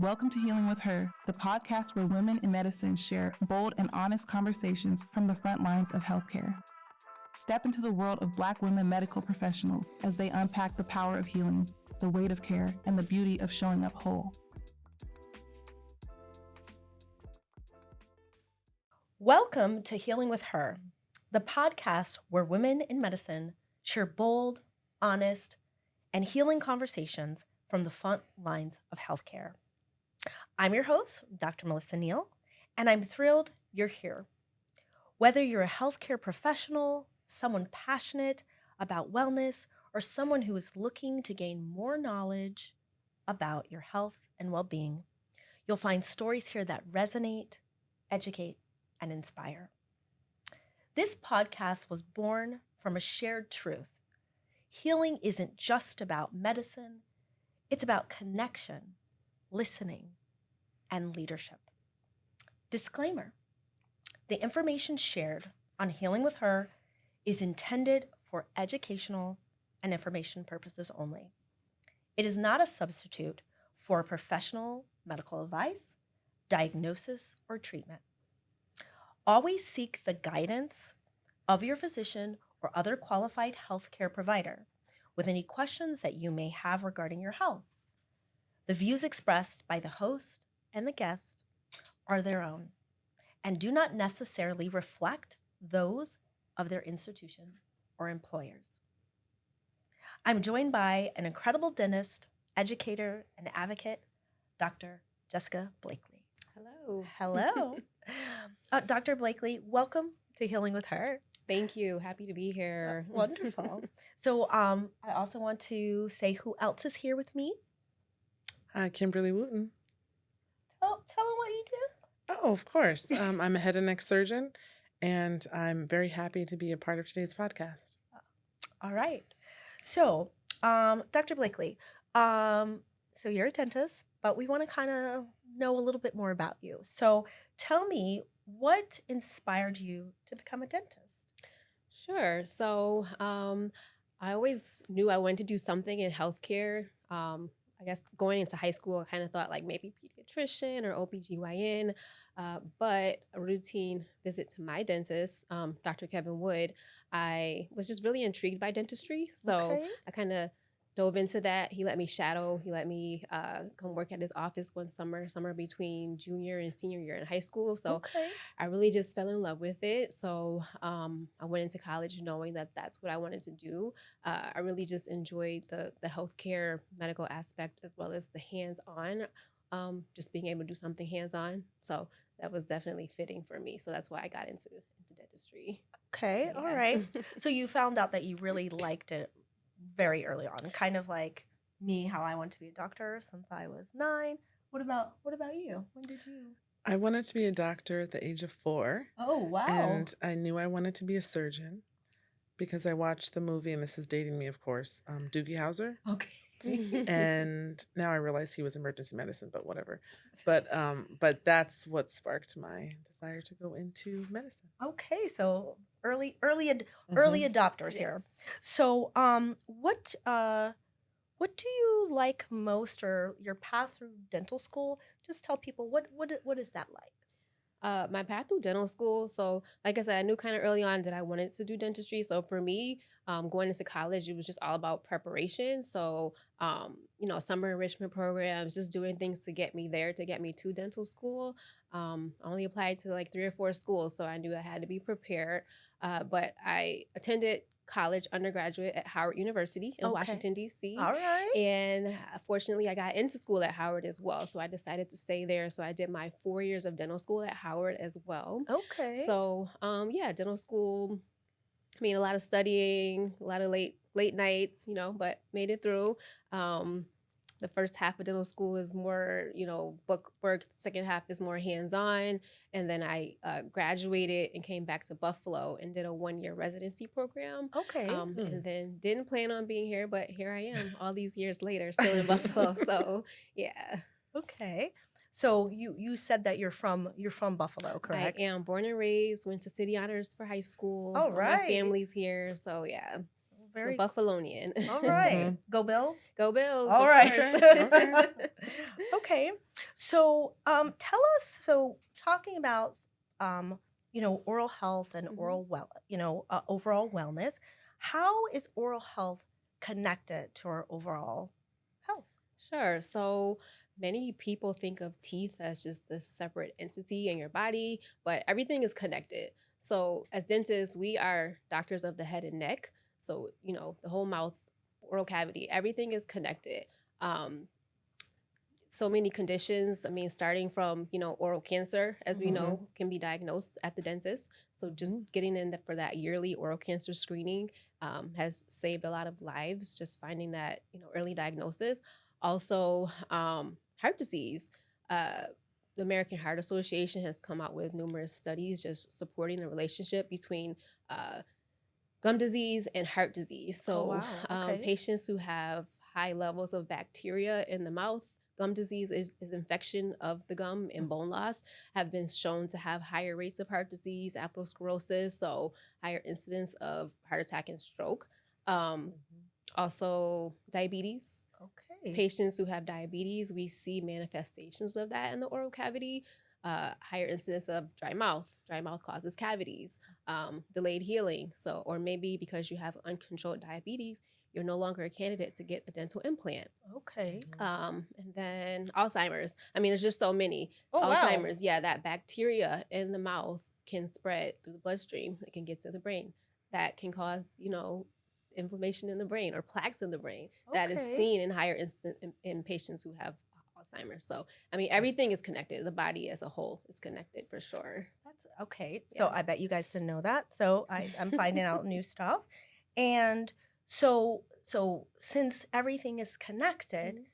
Welcome to Healing with Her, the podcast where women in medicine share bold and honest conversations from the front lines of healthcare. Step into the world of Black women medical professionals as they unpack the power of healing, the weight of care, and the beauty of showing up whole. Welcome to Healing with Her, the podcast where women in medicine share bold, honest, and healing conversations from the front lines of healthcare. I'm your host, Dr. Melissa Neal, and I'm thrilled you're here. Whether you're a healthcare professional, someone passionate about wellness, or someone who is looking to gain more knowledge about your health and well-being, you'll find stories here that resonate, educate, and inspire. This podcast was born from a shared truth. Healing isn't just about medicine, it's about connection, listening, and leadership. Disclaimer: the information shared on Healing with Her is intended for educational and information purposes only. It is not a substitute for professional medical advice, diagnosis, or treatment. Always seek the guidance of your physician or other qualified healthcare provider with any questions that you may have regarding your health. The views expressed by the host and the guest are their own and do not necessarily reflect those of their institution or employers. I'm joined by an incredible dentist, educator, and advocate, Dr. Jessica Blakely. Hello. Hello. Dr. Blakely, welcome to Healing with Her. Thank you. Happy to be here. Wonderful. So I also want to say who else is here with me. Hi, Kimberly Wooten. Tell them what you do. Oh, of course. I'm a head and neck surgeon, and I'm very happy to be a part of today's podcast. All right. So, Dr. Blakely, so you're a dentist, but we want to kind of know a little bit more about you. So tell me, what inspired you to become a dentist? Sure. So I always knew I wanted to do something in healthcare. I guess going into high school, I kind of thought like maybe pediatrician or OBGYN, but a routine visit to my dentist, Dr. Kevin Wood, I was just really intrigued by dentistry. So I kind of dove into that. He let me shadow. He let me come work at his office one summer between junior and senior year in high school. So I really just fell in love with it. So I went into college knowing that that's what I wanted to do. I really just enjoyed the healthcare medical aspect as well as the hands-on, just being able to do something hands-on. So that was definitely fitting for me. So that's why I got into dentistry. Okay, yeah. All right. So you found out that you really liked it very early on, kind of like me, how I wanted to be a doctor since I was 9. What about you? When did you? I wanted to be a doctor at the age of 4. Oh, wow. And I knew I wanted to be a surgeon because I watched the movie, and this is dating me, of course, Doogie Howser. Okay. And now I realize he was emergency medicine, but whatever. But that's what sparked my desire to go into medicine. Okay, so early adopters here. So what do you like most, or your path through dental school? Just tell people what is that like? My path through dental school. So like I said, I knew kind of early on that I wanted to do dentistry. So for me, going into college, it was just all about preparation. So, summer enrichment programs, just doing things to get me there, to get me to dental school. I only applied to like 3 or 4 schools, so I knew I had to be prepared. But I attended college undergraduate at Howard University in Washington, D.C. All right. And fortunately, I got into school at Howard as well. So I decided to stay there. So I did my 4 years of dental school at Howard as well. Okay. So, dental school, I mean, a lot of studying, a lot of late nights, but made it through. The first half of dental school is more, book work. The second half is more hands-on. And then I graduated and came back to Buffalo and did a 1-year residency program. Okay. And then didn't plan on being here, but here I am all these years later, still in Buffalo. So, yeah. Okay. So you said that you're from Buffalo, correct? I am born and raised, went to City Honors for high school. All right. My family's here. So, yeah. Very Buffalonian. All right. Go Bills. Go Bills. All right. Okay. So, tell us. So, talking about, oral health and Mhm. oral overall wellness. How is oral health connected to our overall health? Sure. So many people think of teeth as just this separate entity in your body, but everything is connected. So as dentists, we are doctors of the head and neck. So, the whole mouth, oral cavity, everything is connected. Um, so many conditions. I mean, starting from, oral cancer, as we Mhm. know, can be diagnosed at the dentist. So just Mhm. getting in for that yearly oral cancer screening has saved a lot of lives, just finding that, early diagnosis. Also, heart disease. Uh, the American Heart Association has come out with numerous studies just supporting the relationship between gum disease and heart disease. Oh, So, wow. Okay. patients who have high levels of bacteria in the mouth, gum disease is infection of the gum and bone loss, have been shown to have higher rates of heart disease, atherosclerosis, so higher incidence of heart attack and stroke. Um, Mhm. Also, diabetes. Okay. Patients who have diabetes, we see manifestations of that in the oral cavity. Higher incidence of dry mouth. Dry mouth causes cavities. Delayed healing. So, or maybe because you have uncontrolled diabetes, you're no longer a candidate to get a dental implant. Okay. And then Alzheimer's. I mean, there's just so many. Oh, wow. Alzheimer's, yeah, that bacteria in the mouth can spread through the bloodstream. It can get to the brain. That can cause, inflammation in the brain or plaques in the brain. That is Okay. seen in higher incidence in patients who have Alzheimer's. So, I mean, everything is connected. The body as a whole is connected for sure. That's okay. So Yeah. I bet you guys didn't know that. So I'm finding out new stuff. And so since everything is connected, Mhm.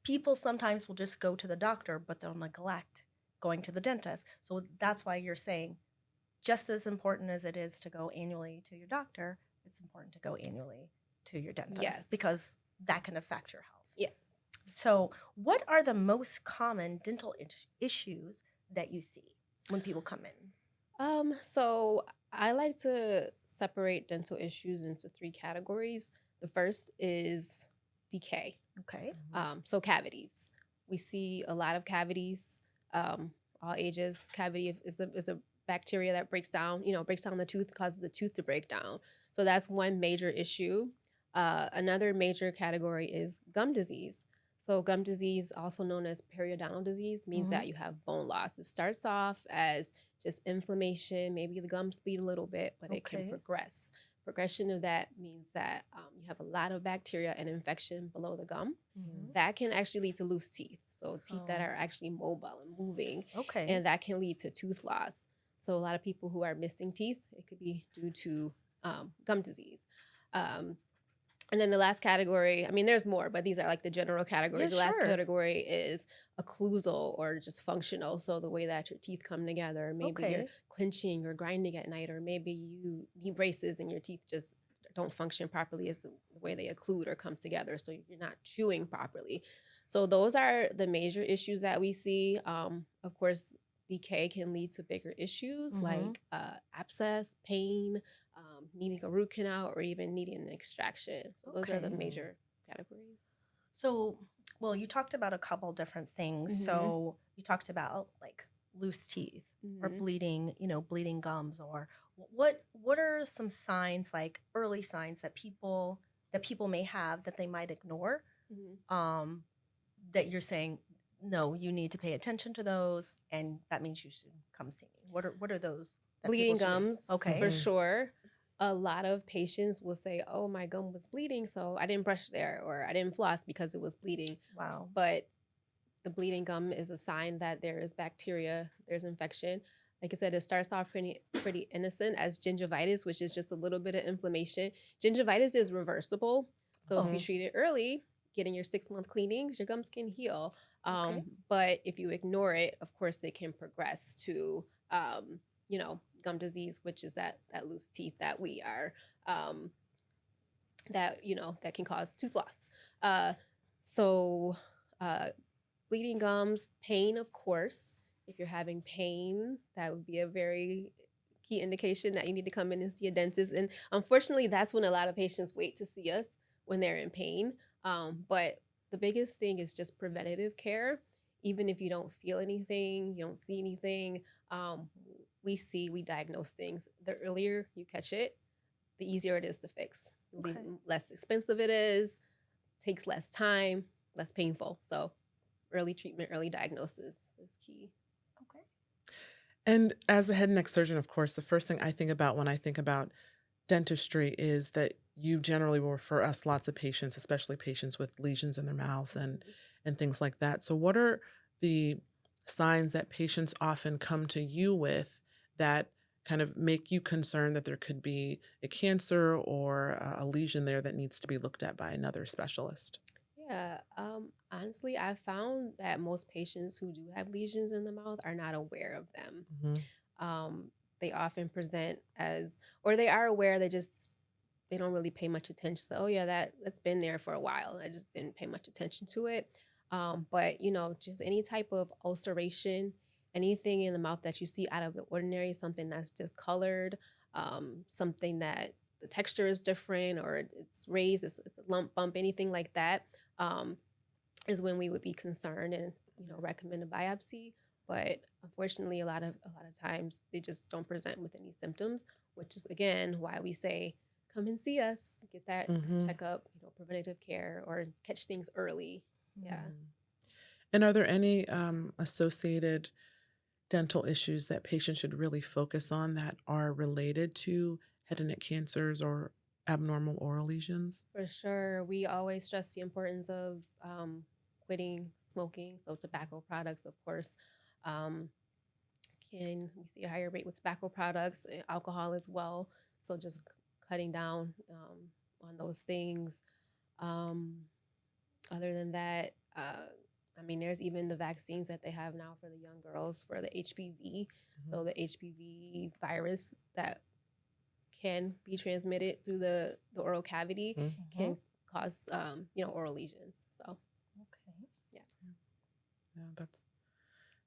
people sometimes will just go to the doctor, but they'll neglect going to the dentist. So that's why you're saying just as important as it is to go annually to your doctor, it's important to go annually to your dentist Yes. because that can affect your health. Yes. So, what are the most common dental issues that you see when people come in? So I like to separate dental issues into three categories. The first is decay. Okay. So cavities. We see a lot of cavities, all ages. Cavity is a bacteria that breaks down the tooth, causes the tooth to break down. So that's one major issue. Another major category is gum disease. So gum disease, also known as periodontal disease, means that you have bone loss. It starts off as just inflammation. Maybe the gums bleed a little bit, but it can Okay. progress. Progression of that means that you have a lot of bacteria and infection below the gum. Mhm. That can actually lead to loose teeth. So teeth that Oh. are actually mobile and moving, Okay. and that can lead to tooth loss. So a lot of people who are missing teeth, it could be due to gum disease. Um, and then the last category, I mean, there's more, but these are like the general categories. Yeah, The last sure. category is occlusal or just functional. So the way that your teeth come together, maybe you're Okay. clenching or grinding at night, or maybe you need braces and your teeth just don't function properly as the way they occlude or come together. So you're not chewing properly. So those are the major issues that we see. Of course, decay can lead to bigger issues like abscess, pain, needing a root canal, or even needing an extraction. So those are the Okay. major categories. So, well, you talked about a couple different things. Mhm. So, you talked about like loose teeth or Mhm. bleeding gums or what are some signs like early signs that people may have that they might ignore Mhm. um that you're saying no, you need to pay attention to those and that means you should come see me. What are those that people Bleeding should gums, Okay. for sure. A lot of patients will say, "Oh, my gum was bleeding, so I didn't brush there, or I didn't floss because it was bleeding." Wow. But the bleeding gum is a sign that there is bacteria, there's infection. Like I said, it starts off pretty innocent as gingivitis, which is just a little bit of inflammation. Gingivitis is reversible, so if you treat it early, getting your 6-month cleanings, your gums can heal. Okay. But if you ignore it, of course, it can progress to gum disease, which is that loose teeth that we are um, that can cause tooth loss. So. Bleeding gums, pain, of course. If you're having pain, that would be a very key indication that you need to come in and see a dentist. And unfortunately, that's when a lot of patients wait to see us when they're in pain. But the biggest thing is just preventative care. Even if you don't feel anything, you don't see anything, um, we diagnose things. The earlier you catch it, the easier it is to fix. Okay. The less expensive it is, takes less time, less painful. So early treatment, early diagnosis is key. Okay. And as a head and neck surgeon, of course, the first thing I think about when I think about dentistry is that you generally will refer us lots of patients, especially patients with lesions in their mouths and things like that. So what are the signs that patients often come to you with that kind of make you concerned that there could be a cancer or a lesion there that needs to be looked at by another specialist? Yeah, honestly, I found that most patients who do have lesions in the mouth are not aware of them. Mm-hmm. They often present as, or they are aware, they don't really pay much attention. So, oh yeah, that's been there for a while. I just didn't pay much attention to it. But just any type of ulceration, anything in the mouth that you see out of the ordinary, something that's discolored, something that the texture is different or it's raised, it's a lump bump, anything like that, is when we would be concerned and recommend a biopsy. But unfortunately, a lot of times they just don't present with any symptoms, which is again why we say come and see us, get that Mm-hmm. checkup, preventative care, or catch things early. Yeah. And are there any associated dental issues that patients should really focus on that are related to head and neck cancers or abnormal oral lesions? For sure. We always stress the importance of quitting smoking. So tobacco products, of course, um, we see a higher rate with tobacco products, alcohol as well. So just cutting down on those things. Um, Other than that, there's even the vaccines that they have now for the young girls for the HPV. So the HPV virus that can be transmitted through the oral cavity can cause oral lesions. So Okay. Yeah,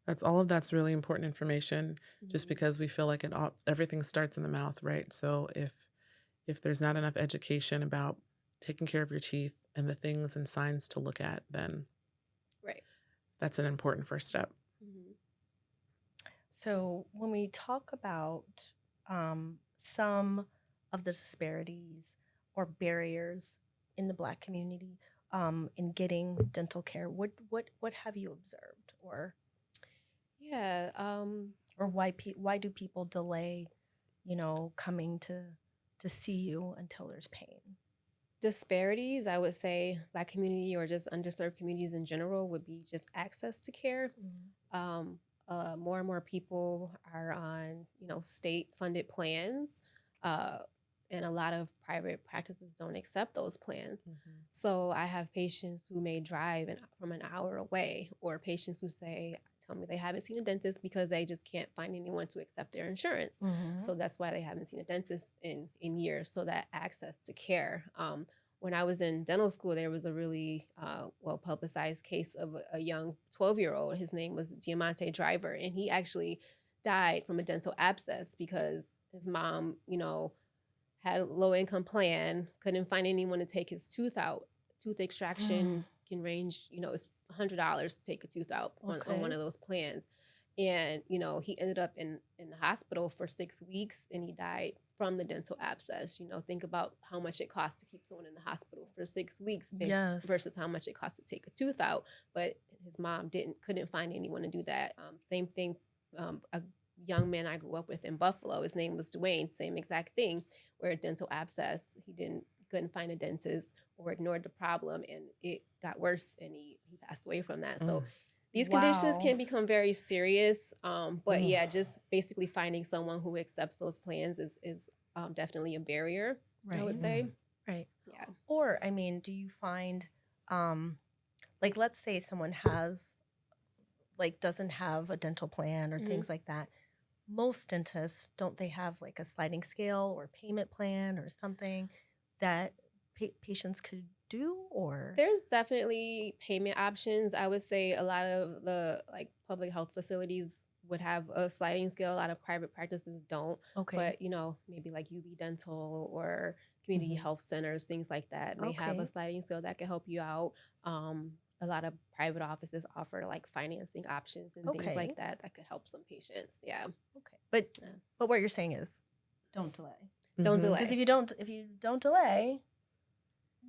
that's all of that's really important information. Just because we feel like everything starts in the mouth, right? So if there's not enough education about taking care of your teeth and the things and signs to look at, then right, that's an important first step. So when we talk about some of the disparities or barriers in the Black community in getting dental care, what have you observed, or yeah, why do people delay, coming to see you until there's pain? disparities. I would say Black community or just underserved communities in general would be just access to care. More and more people are on, state-funded plans, and a lot of private practices don't accept those plans. So I have patients who may drive from an hour away, or patients who tell me they haven't seen a dentist because they just can't find anyone to accept their insurance. So that's why they haven't seen a dentist in years. So that access to care. When I was in dental school, there was a really well-publicized case of a young 12-year-old. His name was Diamante Driver, and he actually died from a dental abscess because his mom, had a low-income plan, couldn't find anyone to take his tooth out. Tooth extraction can range, it's $100 to take a tooth out on one of those plans. And, he ended up in the hospital for 6 weeks, and he died from the dental abscess. Think about how much it costs to keep someone in the hospital for 6 weeks versus how much it costs to take a tooth out. But his mom couldn't find anyone to do that. Same thing, a young man I grew up with in Buffalo, his name was Dwayne, same exact thing, where a dental abscess, he couldn't find a dentist or ignored the problem, and it got worse, and he passed away from that. So these conditions can become very serious. But yeah, just basically finding someone who accepts those plans is definitely a barrier, I would say. Right. Yeah. Or, do you find, let's say someone doesn't have a dental plan or things like that. Most dentists, don't they have a sliding scale or payment plan or something that patients could do? Or there's definitely payment options. I would say a lot of the public health facilities would have a sliding scale. A lot of private practices don't. Okay. But maybe like UB Dental or community health centers, things like that. And they have a sliding scale that can help you out. A lot of private offices offer like financing options and things like that that could help some patients. Yeah. Okay. But what you're saying is don't delay. Don't delay. Because if you don't delay,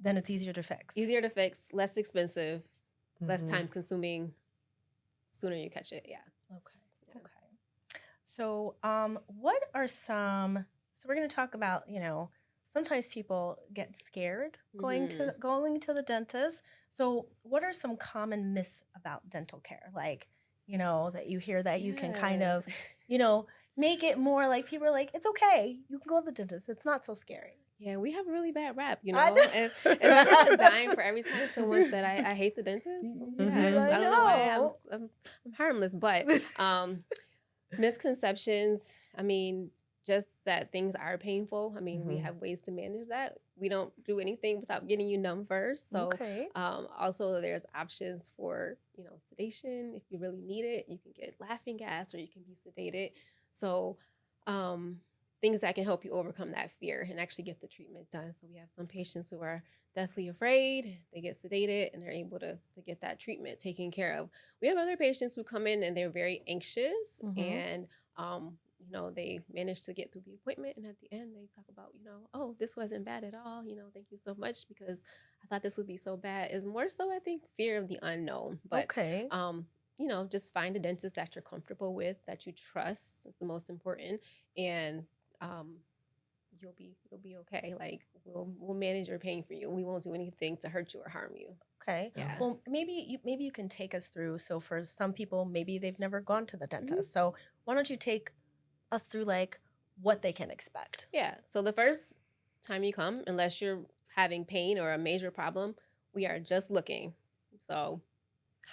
then it's easier to fix. Easier to fix, less expensive, less time consuming. Sooner you catch it. Yeah. Okay. Yeah. Okay. So, what are some? So we're going to talk about, sometimes people get scared going to the dentist. So, what are some common myths about dental care? Like, that you hear that you can kind of, make it more like people are like, it's okay. You can go to the dentist. It's not so scary. Yeah, we have a really bad rap, And I'm a dime for every time someone said I hate the dentist. Yes, I don't know why I'm harmless, but misconceptions. I mean, just that things are painful. I mean, we have ways to manage that. We don't do anything without getting you numb first. So, also there's options for sedation if you really need it. You can get laughing gas, or you can be sedated. So, things that can help you overcome that fear and actually get the treatment done. So we have some patients who are deathly afraid, they get sedated, and they're able to get that treatment taken care of. We have other patients who come in and they're very anxious and, they manage to get through the appointment. And at the end, they talk about, oh, this wasn't bad at all. Thank you so much because I thought this would be so bad. It's more so, I think, fear of the unknown. But, just find a dentist that you're comfortable with, that you trust. It's the most important. And you'll be okay. Like we'll manage your pain for you. We won't do anything to hurt you or harm you. Okay. Yeah. Well, maybe you can take us through. So for some people, maybe they've never gone to the dentist. So why don't you take us through like what they can expect? Yeah. So the first time you come, unless you're having pain or a major problem, we are just looking. So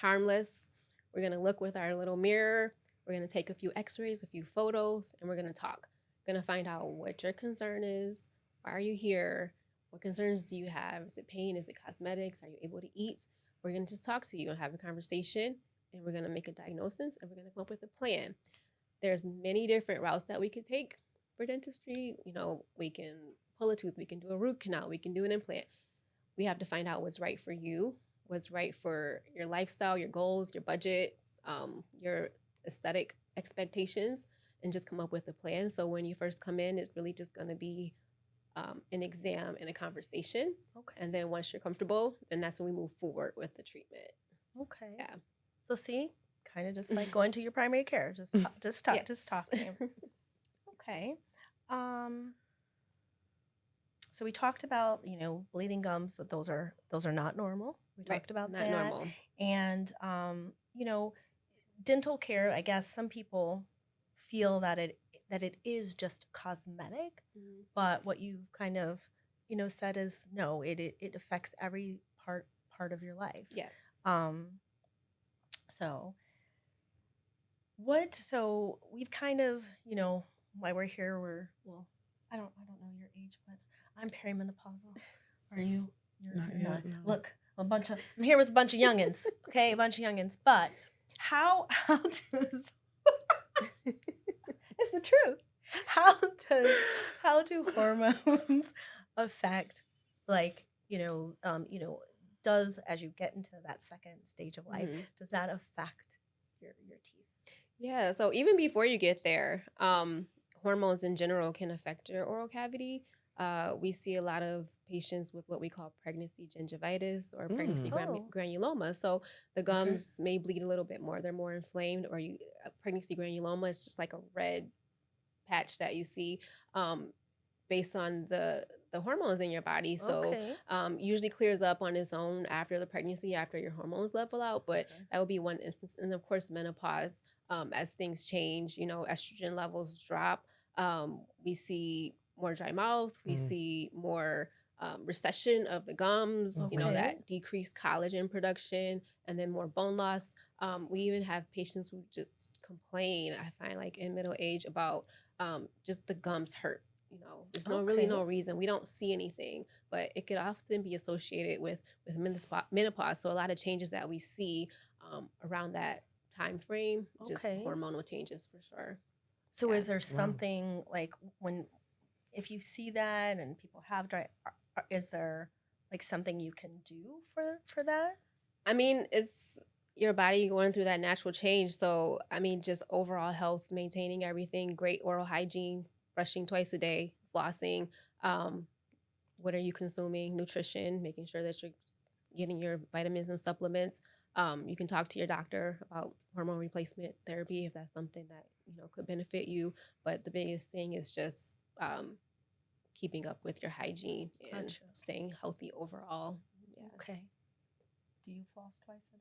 harmless. We're gonna look with our little mirror. We're gonna take a few X-rays, a few photos, and we're gonna talk. Going to find out what your concern is. Why are you here? What concerns do you have? Is it pain? Is it cosmetics? Are you able to eat? We're going to just talk to you and have a conversation, and we're going to make a diagnosis, and we're going to come up with a plan. There's many different routes that we could take for dentistry. We can pull a tooth, we can do a root canal, we can do an implant. We have to find out what's right for you, what's right for your lifestyle, your goals, your budget, your aesthetic expectations, and just come up with a plan. So when you first come in, it's really just going to be an exam and a conversation. Okay. And then once you're comfortable, then that's when we move forward with the treatment. Okay. Yeah. So see, kind of just like going to your primary care, just talk. Okay. So we talked about bleeding gums, that those are not normal. We talked about not that. Normal. And dental care, I guess some people feel that it is just cosmetic, but what you kind of said is no, it affects every part of your life. Yes. So we've kind of why we're here. I don't know your age, but I'm perimenopausal. Are you? You're not. No. Look, I'm here with a bunch of youngins. Okay, a bunch of youngins. But how does it's the truth. How do hormones affect, does, as you get into that second stage of life, does that affect your teeth? Yeah. So even before you get there, hormones in general can affect your oral cavity. We see a lot of patients with what we call pregnancy gingivitis or pregnancy granuloma. So the gums may bleed a little bit more. They're more inflamed, or pregnancy granuloma is just like a red patch that you see based on the hormones in your body. So usually clears up on its own after the pregnancy, after your hormones level out. But that would be one instance. And of course, menopause, as things change, estrogen levels drop. We see more dry mouth. We see more recession of the gums, that decreased collagen production, and then more bone loss. We even have patients who just complain, I find, like in middle age, about just the gums hurt. There's really no reason. We don't see anything, but it could often be associated with menopause. So a lot of changes that we see around that time frame, just hormonal changes for sure. So is there something like if you see that and people have dry, is there like something you can do for that? I mean, it's your body going through that natural change. So, I mean, just overall health, maintaining everything, great oral hygiene, brushing twice a day, flossing. What are you consuming? Nutrition, making sure that you're getting your vitamins and supplements. You can talk to your doctor about hormone replacement therapy if that's something that could benefit you. But the biggest thing is just keeping up with your hygiene and Gotcha. staying healthy overall. Yeah. Okay. Do you floss twice a day?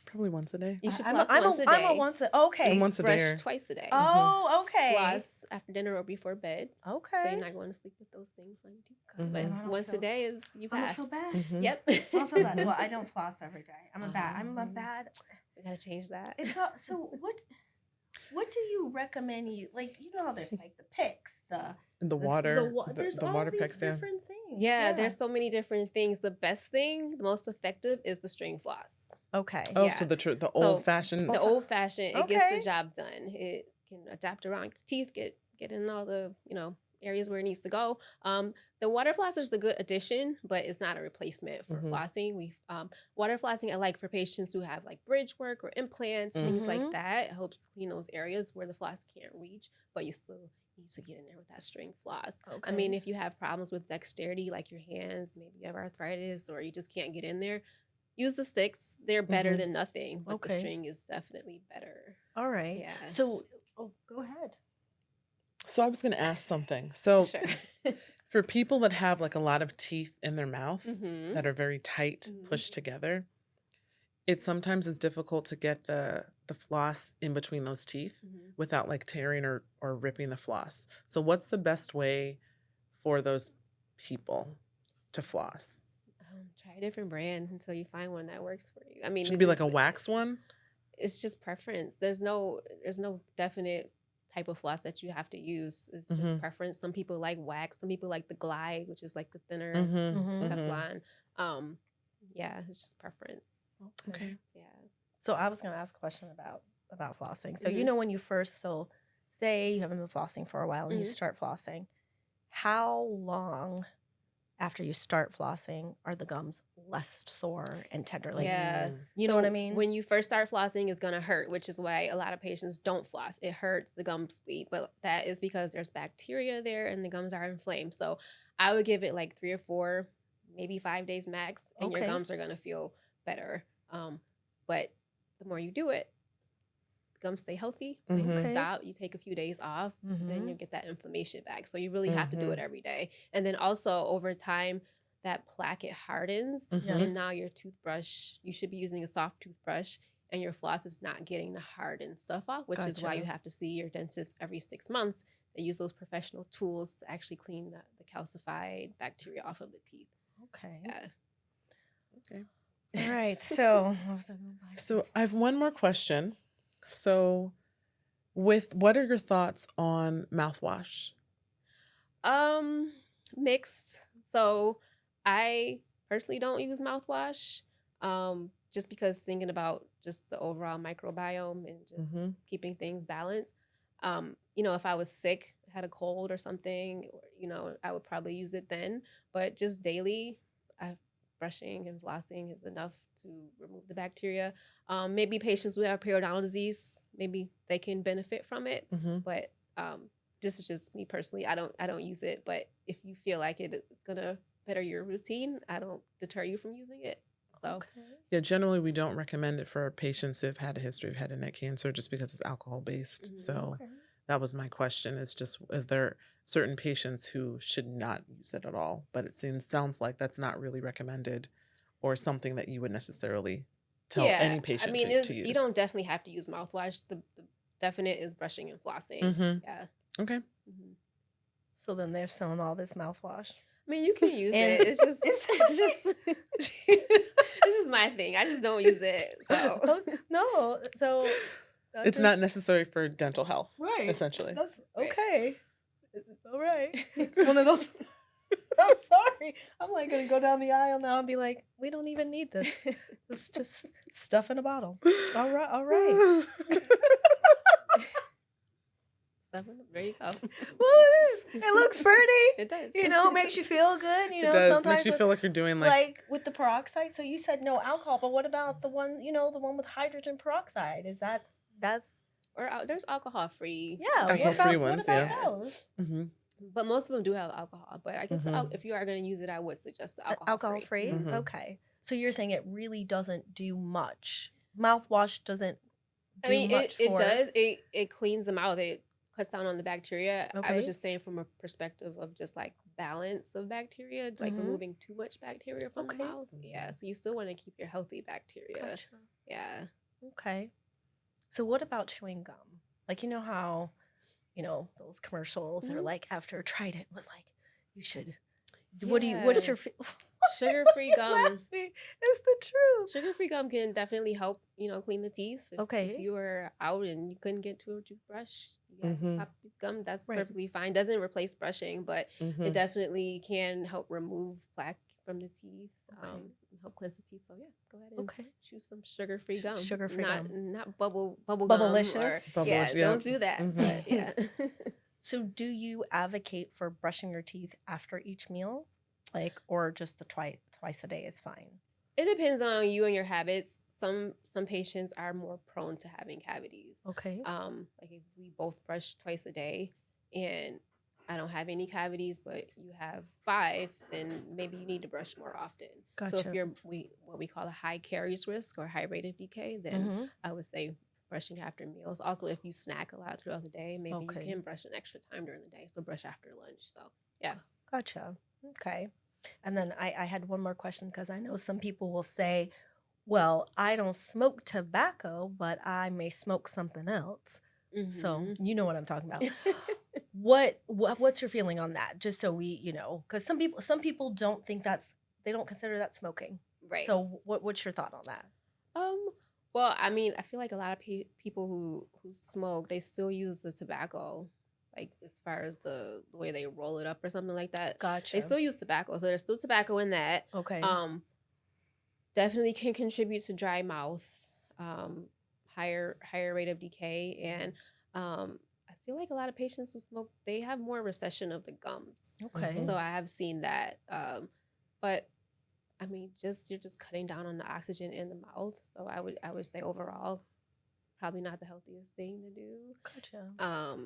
Probably once a day. You should I'm floss once a day. I'm a once a okay. And once a day. Brush Or, twice a day. Oh, okay. Floss after dinner or before bed. Okay. So you're not going to sleep with those things on your teeth. Good. But Then I don't once a feel- day is you I don't passed. feel bad. Mhm. Yep. I don't feel bad. Well, I don't floss every day. I'm a bad. We gotta change that. So what do you recommend you like? You know how there's like the picks, the water, there's the all water these picks, yeah. different things. Yeah, there's so many different things. The best thing, the most effective, is the string floss. Okay. Oh, Yeah. so the So, old fashioned. The old fashioned, it gets Okay. the job done. It can adapt around your teeth, get in all the areas where it needs to go. The water flosser is a good addition, but it's not a replacement for Mhm. flossing. Water flossing I like for patients who have like bridge work or implants, things Mhm. like that. It helps clean those areas where the floss can't reach, but you still need to get in there with that string floss. Okay. I mean, if you have problems with dexterity, like your hands, maybe you have arthritis, or you just can't get in there, use the sticks. They're better Mhm. than nothing, but the Okay. string is definitely better. All right. Yeah. So, go ahead. So I was going to ask something. So Sure. for people that have like a lot of teeth in their mouth Mhm. that are very tight, Mhm. pushed together, it sometimes is difficult to get the floss in between those teeth Mhm. without like tearing or ripping the floss. So what's the best way for those people to floss? Try a different brand until you find one that works for you. I mean, Should it it be like a just- wax one? It's just preference. There's no definite type of floss that you have to use. It's just Mhm. preference. Some people like wax. Some people like the Glide, which is like the thinner Mm-hmm. Teflon. Yeah, it's just preference. Okay. Yeah. So I was going to ask a question about flossing. So Mhm. when you first, say you haven't been flossing for a while and you Mhm. start flossing, how long after you start flossing are the gums less sore and tender? Like, Yeah. you know So what I mean? When you first start flossing, it's gonna hurt, which is why a lot of patients don't floss. It hurts, the gums bleed, but that is because there's bacteria there and the gums are inflamed. So I would give it like 3 or 4, maybe 5 days max, and your Okay. gums are gonna feel better. But the more you do it, the gums stay healthy. They Mhm. Okay. stop. You take a few days off, then Mhm. you get that inflammation back. So you really have to do Mhm. it every day. And then also over time, that plaque, it hardens, Mhm. and now your toothbrush, you should be using a soft toothbrush, and your floss is not getting the hardened stuff off, which is why you Gotcha. have to see your dentist every 6 months. They use those professional tools to actually clean the calcified bacteria off of the teeth. Okay. Yeah. Okay. All right. So, So I have one more question. So what are your thoughts on mouthwash? Mixed. So I personally don't use mouthwash, just because thinking about just the overall microbiome and just Mhm. keeping things balanced. If I was sick, had a cold or something, I would probably use it then. But just daily, brushing and flossing is enough to remove the bacteria. Maybe patients who have periodontal disease, maybe they can benefit from it. Mhm. But this is just me personally. I don't use it. But if you feel like it's gonna better your routine, I don't deter you from using it. So okay. Yeah, generally we don't recommend it for patients who've had a history of head and neck cancer just because it's alcohol based. Mhm. So Okay. that was my question. Is just is there certain patients who should not use it at all? But it sounds like that's not really recommended or something that you would necessarily tell any patient to use. you don't definitely have to use mouthwash. The definite is brushing and flossing. Mhm. Yeah. Okay. Mhm. So then they're selling all this mouthwash. I mean, you can use And- it. It's just it's just my thing. I just don't use it. So No. So It's not necessary for dental health, right. essentially. That's Right. okay. All right. It's one of those. I'm sorry. I'm like gonna go down the aisle now and be like, we don't even need this. It's just stuff in a bottle. All right. All right. There you go. Well, it is. It looks pretty. It does. Makes you feel good. It does. Sometimes Makes you feel like you're doing like with the peroxide. So you said no alcohol, but what about the one, the one with hydrogen peroxide? Is that's or there's alcohol free. Yeah, alcohol-free what ones, about yeah. those? Mm-hmm. But most of them do have alcohol. But I guess Mhm. if you are going to use it, I would suggest the Alcohol free. Mhm. Okay, so you're saying it really doesn't do much. Mouthwash doesn't do I mean, much it for. does. It cleans the mouth. It cuts down on the bacteria. I Okay. was just saying from a perspective of just like balance of bacteria, like Mhm. removing too much bacteria from Okay. the mouth. Yeah. So you still want to keep your healthy bacteria. Gotcha. Yeah. Okay. So what about chewing gum? Like how, those commercials are Mhm. like after Trident was like, you should. What is Yeah. your Sugar-free gum. Laughing? It's the truth. Sugar-free gum can definitely help, clean the teeth. Okay. If you were out and you couldn't get to a toothbrush, you got Mhm. pop this gum. That's Right. perfectly fine. Doesn't replace brushing, but Mhm. it definitely can help remove plaque from the teeth. Okay. And help cleanse the teeth. So yeah, go ahead and Okay. choose some sugar-free gum. Sugar-free not, gum. Not bubble gum. Bubblicious? Yeah, Bubblicious, don't yeah. do that. Mhm. But yeah. So do you advocate for brushing your teeth after each meal? Or just the twice a day is fine? It depends on you and your habits. Some patients are more prone to having cavities. Okay. Like if we both brush twice a day and I don't have any cavities, but you have 5, then maybe you need to brush more often. So Gotcha. if you're what we call a high caries risk or high rate of decay, then Mhm. I would say brushing after meals. Also, if you snack a lot throughout the day, maybe Okay. you can brush an extra time during the day. So brush after lunch. So yeah. Gotcha. Okay. And then I had one more question because I know some people will say, well, I don't smoke tobacco, but I may smoke something else. So Mhm. you know what I'm talking about. What's your feeling on that? Just so we, because some people don't think they don't consider that smoking. Right. So what's your thought on that? Well, I mean, I feel like a lot of people who smoke, they still use the tobacco, like as far as the way they roll it up or something like that. Gotcha. They still use tobacco, so there's still tobacco in that. Okay. Definitely can contribute to dry mouth, higher rate of decay, and I feel like a lot of patients who smoke, they have more recession of the gums. Okay. So I have seen that, but I mean, you're just cutting down on the oxygen in the mouth. So I would say overall, probably not the healthiest thing to do. Gotcha.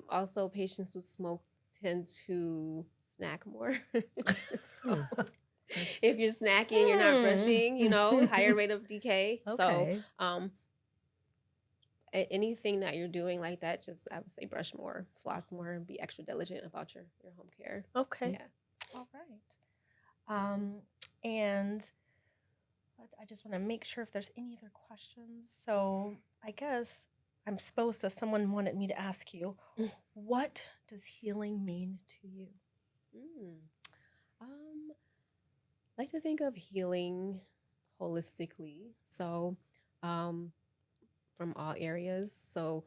Also, patients who smoke tend to snack more. So if you're snacking, you're not brushing. Higher rate of decay. Okay. So anything that you're doing like that, just I would say brush more, floss more, and be extra diligent about your home care. Okay. Yeah. All right. And I just want to make sure if there's any other questions. So I guess I'm supposed to, someone wanted me to ask you, what does healing mean to you? I like to think of healing holistically. So from all areas. So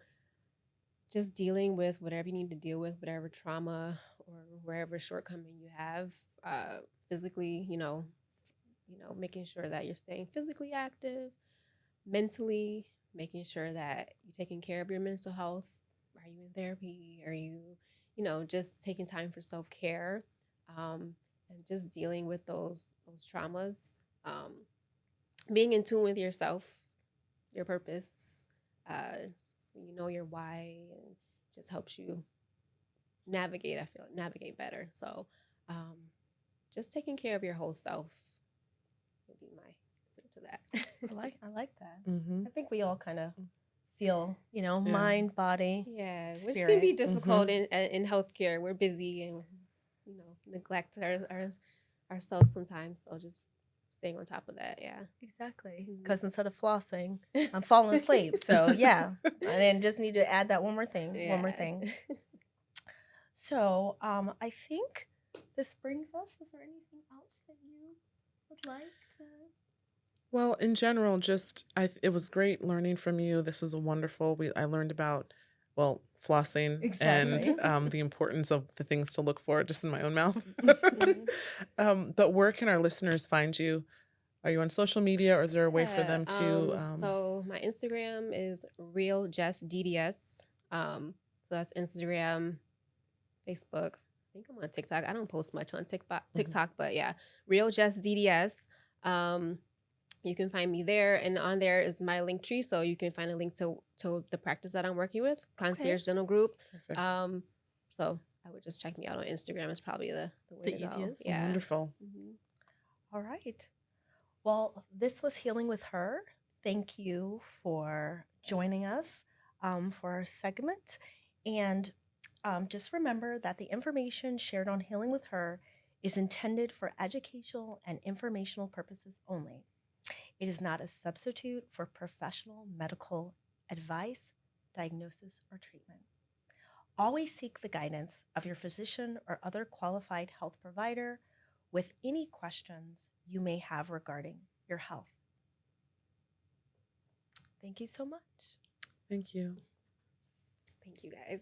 just dealing with whatever you need to deal with, whatever trauma or wherever shortcoming you have, physically, making sure that you're staying physically active, mentally, making sure that you're taking care of your mental health. Are you in therapy? Are you, just taking time for self-care, and just dealing with those traumas, being in tune with yourself, your purpose, your why, and just helps you navigate better. So just taking care of your whole self would be my answer to that. I like that. Mhm. I think we all kind of feel, mind, body. Yeah, which can be Spirit. difficult in healthcare. We're busy and neglect ourselves sometimes. So just staying on top of that. Yeah, Exactly. Mhm. Because instead of flossing, I'm falling asleep. So yeah, I then just need to add that one more thing. One more Yeah. thing. So I think this brings us. Is there anything else that you would like to? Well, in general, it was great learning from you. This was I learned about, flossing Exactly. and the importance of the things to look for just in my own mouth. Mhm. But where can our listeners find you? Are you on social media, or is there a way for Yeah, them to? So my Instagram is realjessdds. So that's Instagram, Facebook. I think I'm on TikTok. I don't post much on TikTok, but yeah, Real Just DDS. You can find me there, and on there is my link tree, so you can find a link to the practice that I'm working with, Concierge Dental Group. Perfect. So I would just check me out on Instagram. Is probably the way The to go. easiest? Yeah. Wonderful. All right. Well, this was Healing with Her. Thank you for joining us for our segment. And just remember that the information shared on Healing with Her is intended for educational and informational purposes only. It is not a substitute for professional medical advice, diagnosis, or treatment. Always seek the guidance of your physician or other qualified health provider with any questions you may have regarding your health. Thank you so much. Thank you. Thank you, guys.